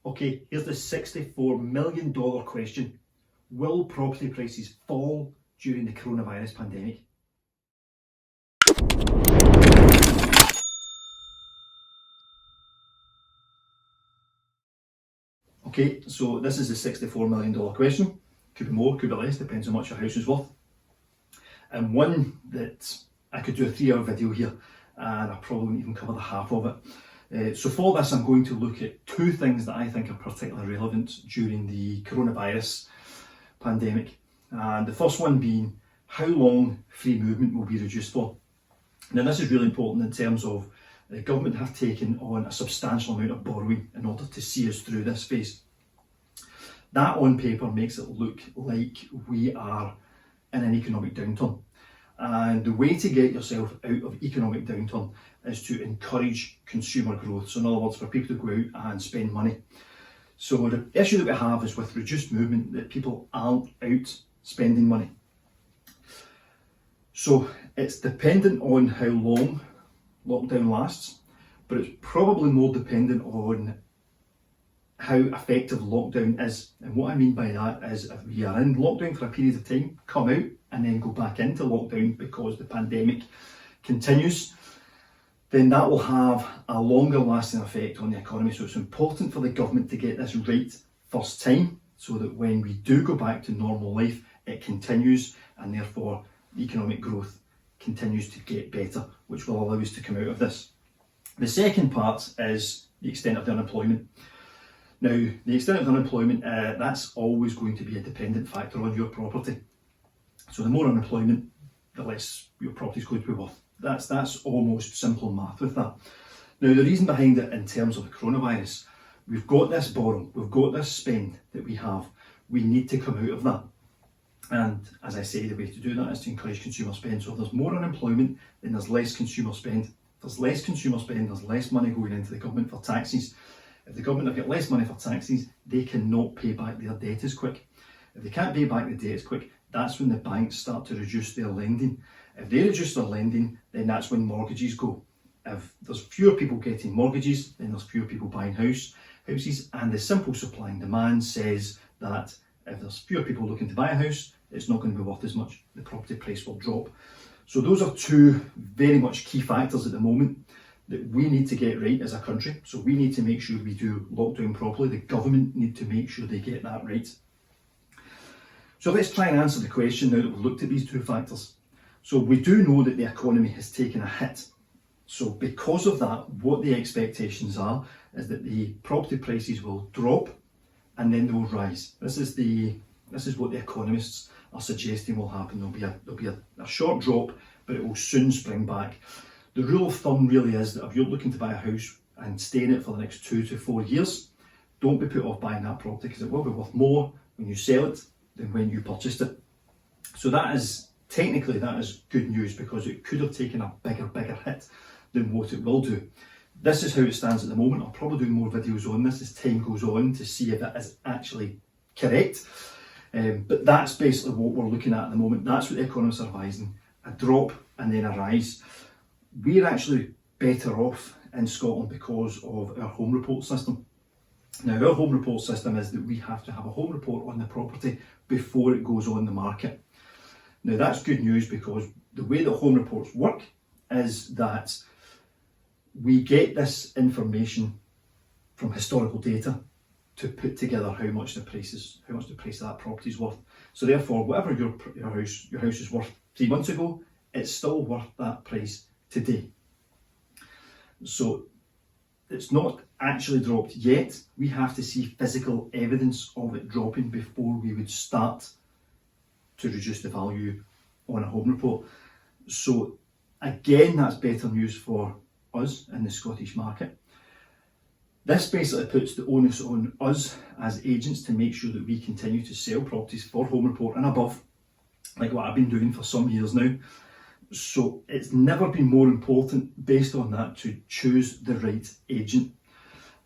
Okay, here's the $64 million question. Will property prices fall during the coronavirus pandemic? Okay, so this is the $64 million question. Could be more, could be less, depends how much your house is worth. And one that I could do a 3-hour video here, and I probably wouldn't even cover the half of it. So for this, I'm going to look at two things that I think are particularly relevant during the coronavirus pandemic. And the first one being how long free movement will be reduced for. Now this is really important in terms of the government have taken on a substantial amount of borrowing in order to see us through this phase. That on paper makes it look like we are in an economic downturn. And the way to get yourself out of economic downturn is to encourage consumer growth. So in other words, for people to go out and spend money. So the issue that we have is with reduced movement that people aren't out spending money. So it's dependent on how long lockdown lasts, but it's probably more dependent on how effective lockdown is. And what I mean by that is if we are in lockdown for a period of time, come out and then go back into lockdown because the pandemic continues, then that will have a longer lasting effect on the economy. So it's important for the government to get this right first time so that when we do go back to normal life, it continues and therefore the economic growth continues to get better, which will allow us to come out of this. The second part is the extent of the unemployment. Now, the extent of unemployment, that's always going to be a dependent factor on your property. So the more unemployment, the less your property is going to be worth. That's almost simple math with that. Now, the reason behind it in terms of the coronavirus, we've got this borrow, we've got this spend that we have. We need to come out of that. And as I say, the way to do that is to encourage consumer spend. So if there's more unemployment, then there's less consumer spend. If there's less consumer spend, there's less money going into the government for taxes. If the government have got less money for taxes, they cannot pay back their debt as quick. If they can't pay back the debt as quick, that's when the banks start to reduce their lending. If they reduce their lending, then that's when mortgages go. If there's fewer people getting mortgages, then there's fewer people buying houses. And the simple supply and demand says that if there's fewer people looking to buy a house, it's not going to be worth as much. The property price will drop. So those are two very much key factors at the moment that we need to get right as a country. So we need to make sure we do lockdown properly. The government need to make sure they get that right. So let's try and answer the question now that we've looked at these two factors. So we do know that the economy has taken a hit. So because of that, what the expectations are is that the property prices will drop and then they will rise. This is what the economists are suggesting will happen. There'll be a short drop, but it will soon spring back. The rule of thumb really is that if you're looking to buy a house and stay in it for the next 2 to 4 years, don't be put off buying that property because it will be worth more when you sell it than when you purchased it. So that is good news because it could have taken a bigger hit than what it will do. This is how it stands at the moment. I'll probably do more videos on this as time goes on to see if that is actually correct. But that's basically what we're looking at the moment. That's what the economists are advising, a drop and then a rise. We're actually better off in Scotland because of our home report system. Now, our home report system is that we have to have a home report on the property before it goes on the market. Now, that's good news because the way that home reports work is that we get this information from historical data to put together how much the price of that property is worth. So therefore, whatever your house is worth 3 months ago, it's still worth that price today. So it's not actually dropped yet. We have to see physical evidence of it dropping before we would start to reduce the value on a home report. So again, that's better news for us in the Scottish market. This basically puts the onus on us as agents to make sure that we continue to sell properties for home report and above, like what I've been doing for some years now. So it's never been more important based on that to choose the right agent.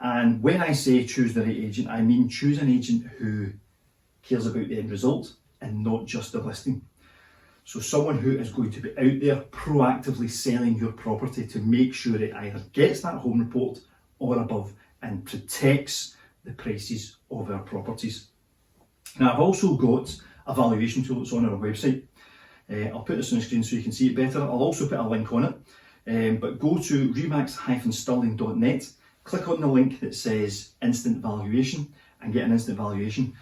And when I say choose the right agent, I mean choose an agent who cares about the end result and not just the listing. So someone who is going to be out there proactively selling your property to make sure it either gets that home report or above and protects the prices of our properties. Now, I've also got a valuation tool that's on our website. I'll put this on the screen so you can see it better. I'll also put a link on it, but go to remax-stirling.net, click on the link that says instant valuation and get an instant valuation.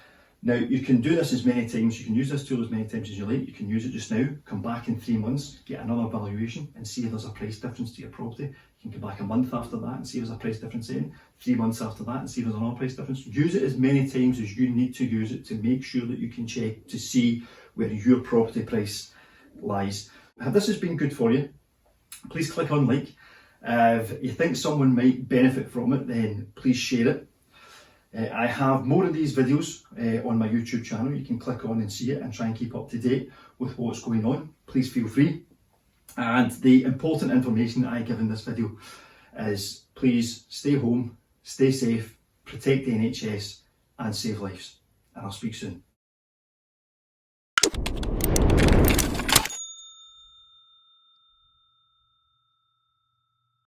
Now, you can do this as many times, you can use this tool as many times as you like. You can use it just now, come back in 3 months, get another valuation and see if there's a price difference to your property. You can come back a month after that and see if there's a price difference then, 3 months after that and see if there's another price difference. Use it as many times as you need to use it to make sure that you can check to see where your property price lies. If this has been good for you, please click on like. If you think someone might benefit from it, then please share it. I have more of these videos on my YouTube channel. You can click on and see it and try and keep up to date with what's going on. Please feel free. And the important information that I give in this video is please stay home, stay safe, protect the NHS and save lives. And I'll speak soon.